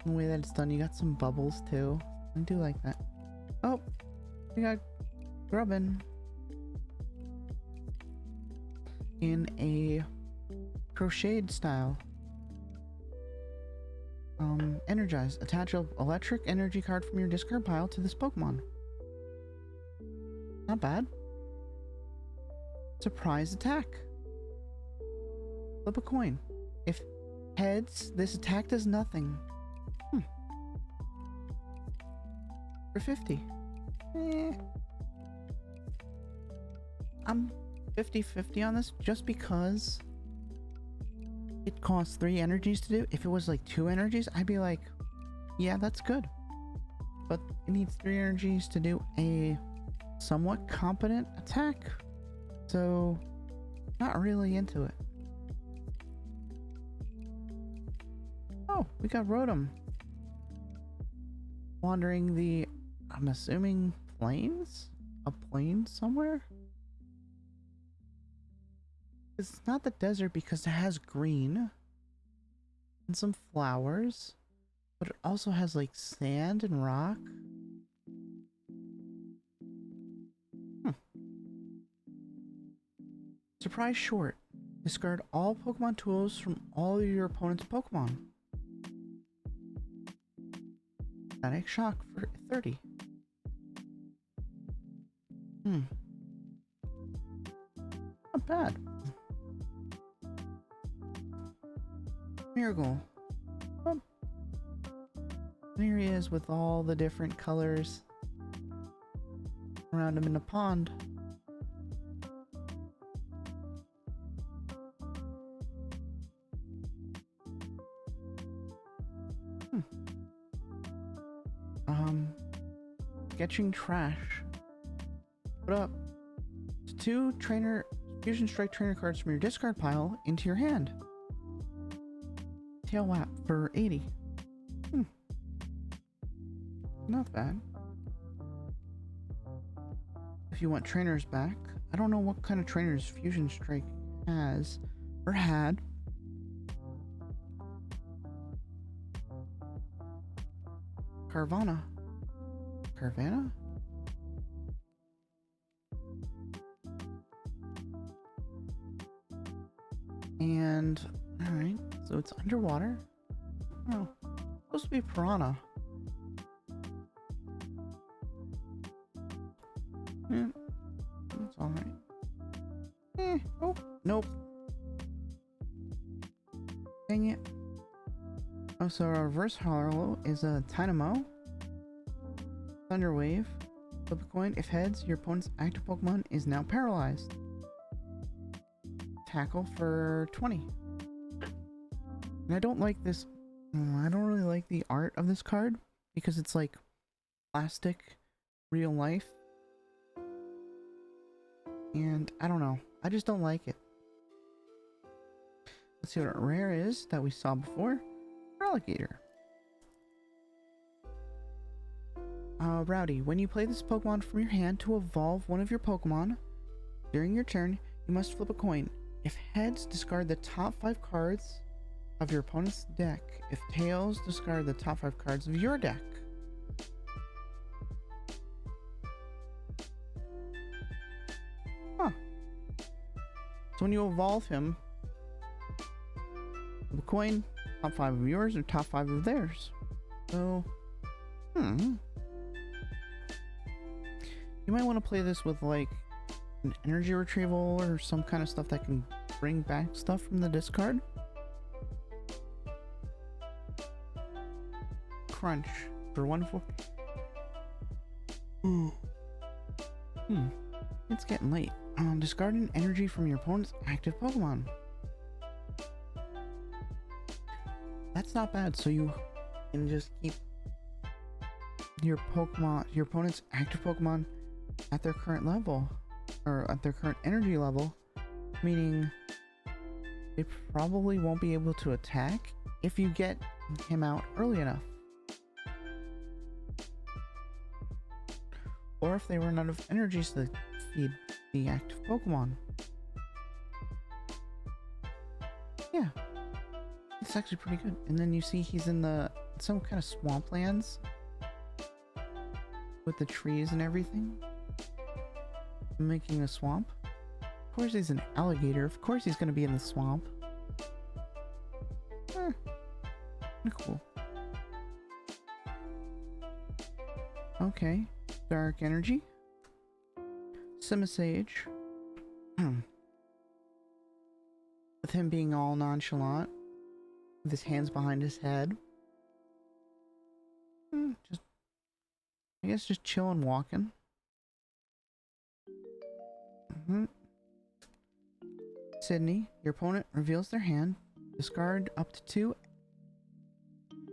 The way that it's done, you got some bubbles too. I do like that. Oh, we got Grubbin in a crocheted style. Energize. Attach an electric energy card from your discard pile to this Pokemon. Not bad. Surprise attack. Flip a coin. If heads, this attack does nothing. For 50. I'm 50-50 on this just because it costs 3 energies to do. If it was like 2 energies, I'd be like, yeah, that's good. But it needs 3 energies to do a somewhat competent attack. So, not really into it. Oh, we got Rotom. Wandering the, I'm assuming, plains? A plain somewhere? It's not the desert because it has green and some flowers, but it also has like sand and rock. Surprise short. Discard all Pokemon tools from all of your opponent's Pokemon. Static Shock for 30. Not bad. Miracle. Oh. There he is with all the different colors around him in the pond. Sketching trash. Put up 2 Fusion Strike trainer cards from your discard pile into your hand. Tail Whap for 80. Not bad. If you want trainers back, I don't know what kind of trainers Fusion Strike has or had. Carvana. And alright, so it's underwater. Oh, supposed to be piranha. Yeah, that's alright. Oh, nope. Dang it. Oh, so our reverse hollow is a Dynamo. Thunder Wave. Flip a coin. If heads, your opponent's active Pokemon is now paralyzed. Tackle for 20. And I don't like this. I don't really like the art of this card because it's like plastic, real life. And I don't know. I just don't like it. Let's see what our rare is that we saw before. Alligator. Rowdy, when you play this Pokemon from your hand to evolve one of your Pokemon, during your turn, you must flip a coin. If heads, discard the top 5 cards of your opponent's deck. If tails, discard the top 5 cards of your deck. Huh. So when you evolve him, flip a coin, top 5 of yours or top 5 of theirs. So, you might want to play this with like an energy retrieval or some kind of stuff that can bring back stuff from the discard. Crunch for 140. It's getting late. Discard an energy from your opponent's active Pokemon. That's not bad. So you can just keep your opponent's active Pokemon at their current level, or at their current energy level, meaning they probably won't be able to attack if you get him out early enough, or if they run out of energies to feed the active Pokemon. Yeah, it's actually pretty good. And then you see he's in some kind of swamplands with the trees and everything, making a swamp. Of course he's an alligator. Of course he's going to be in the swamp. Cool. Okay. Dark energy. Simisage. With him being all nonchalant, with his hands behind his head. I guess just chilling, walking. Sydney, your opponent reveals their hand. Discard up to 2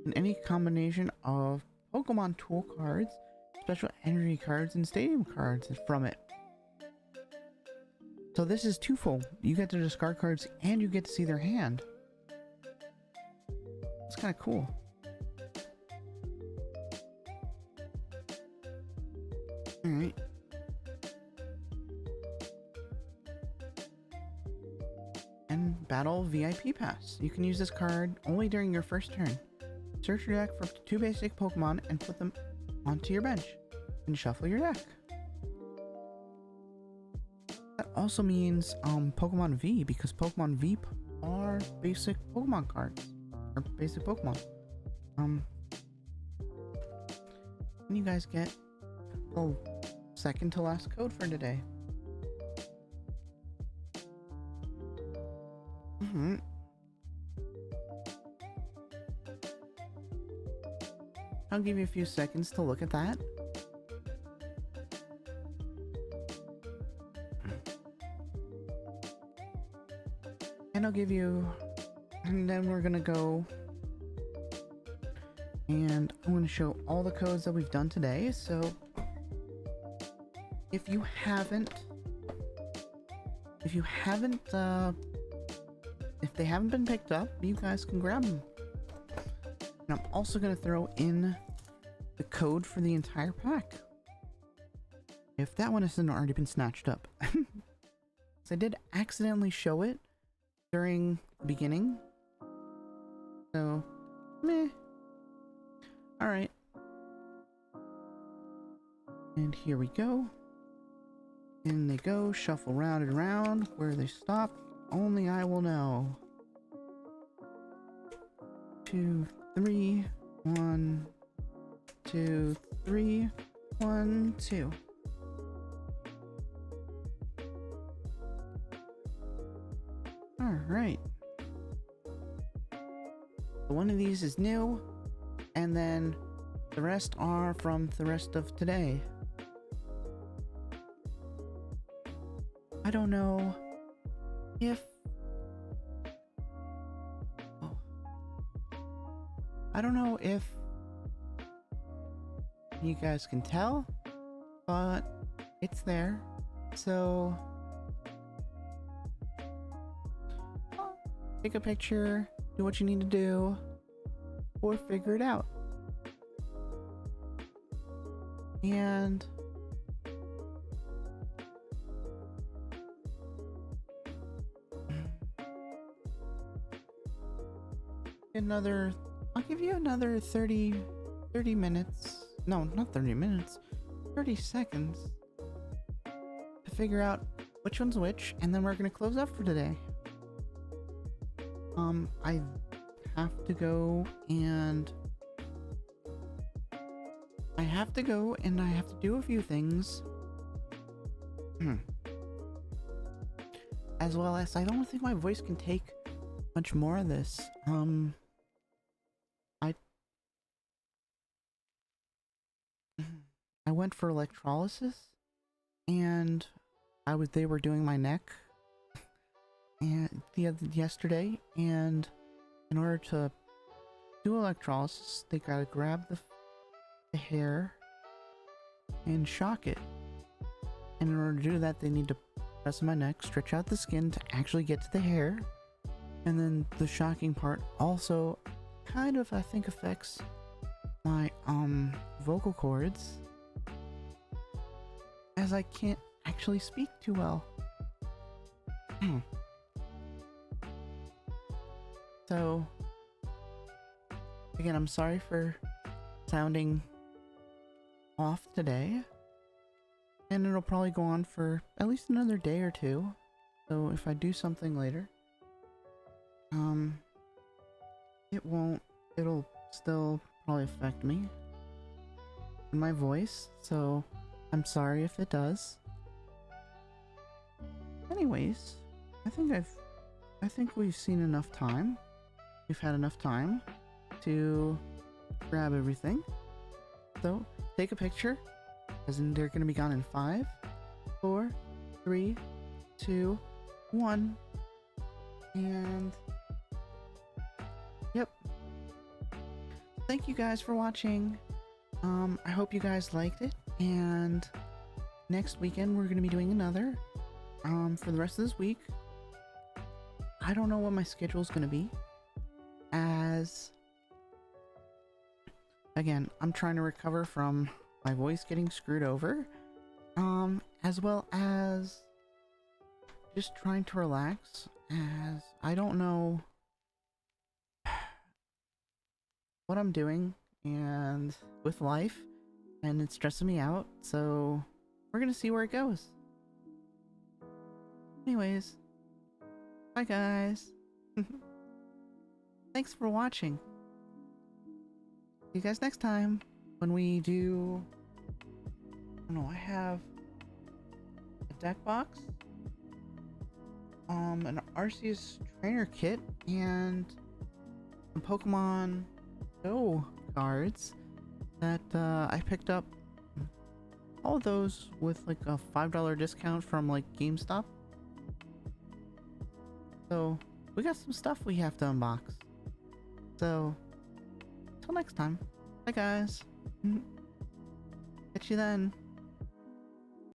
in any combination of Pokemon tool cards, special energy cards, and stadium cards from it. So this is twofold. You get to discard cards and you get to see their hand. It's kind of cool. Alright. And Battle VIP Pass. You can use this card only during your first turn. Search your deck for 2 basic Pokemon and put them onto your bench. And shuffle your deck. That also means Pokemon V, because Pokemon V are basic Pokemon cards. Or basic Pokemon. and you guys get the second to last code for today. I'll give you a few seconds to look at that. And I'll give you, and then we're gonna go and I'm gonna show all the codes that we've done today. So if they haven't been picked up, you guys can grab them. And I'm also gonna throw in the code for the entire pack, if that one hasn't already been snatched up. So I did accidentally show it during the beginning, so meh. Alright, and here we go. In they go, shuffle round and round. Where they stop, only I will know. 2, 3, 1, 2, 3, 1, 2. Alright. One of these is new, and then the rest are from the rest of today. I don't know if... Oh. I don't know if you guys can tell, but it's there. So take a picture, do what you need to do, or figure it out. And I'll give you another 30 minutes. No, not 30 minutes. 30 seconds to figure out which one's which, and then we're gonna close up for today. I have to go and I have to do a few things. As well as I don't think my voice can take much more of this. I went for electrolysis, and they were doing my neck and yesterday, and in order to do electrolysis, they gotta grab the hair and shock it. And in order to do that, they need to press my neck, stretch out the skin to actually get to the hair, and then the shocking part also kind of, I think, affects my vocal cords, as I can't actually speak too well. So again, I'm sorry for sounding off today, and it'll probably go on for at least another day or two. So if I do something later, it'll still probably affect me and my voice, so I'm sorry if it does. Anyways, I think we've seen enough time. We've had enough time to grab everything. So take a picture, as in they're gonna be gone in 5, 4, 3, 2, 1, and yep. Thank you guys for watching. I hope you guys liked it, and next weekend we're gonna be doing another. For the rest of this week, I don't know what my schedule is gonna be, as again, I'm trying to recover from my voice getting screwed over, as well as just trying to relax, as I don't know what I'm doing and with life, and it's stressing me out, so we're gonna see where it goes. Anyways, bye guys. Thanks for watching. See you guys next time. when we do, I don't know, I have a deck box, an Arceus trainer kit, and some Pokemon Go cards that I picked up. All of those with like a $5 discount from like GameStop. So we got some stuff we have to unbox. So until next time, bye guys. Catch you then.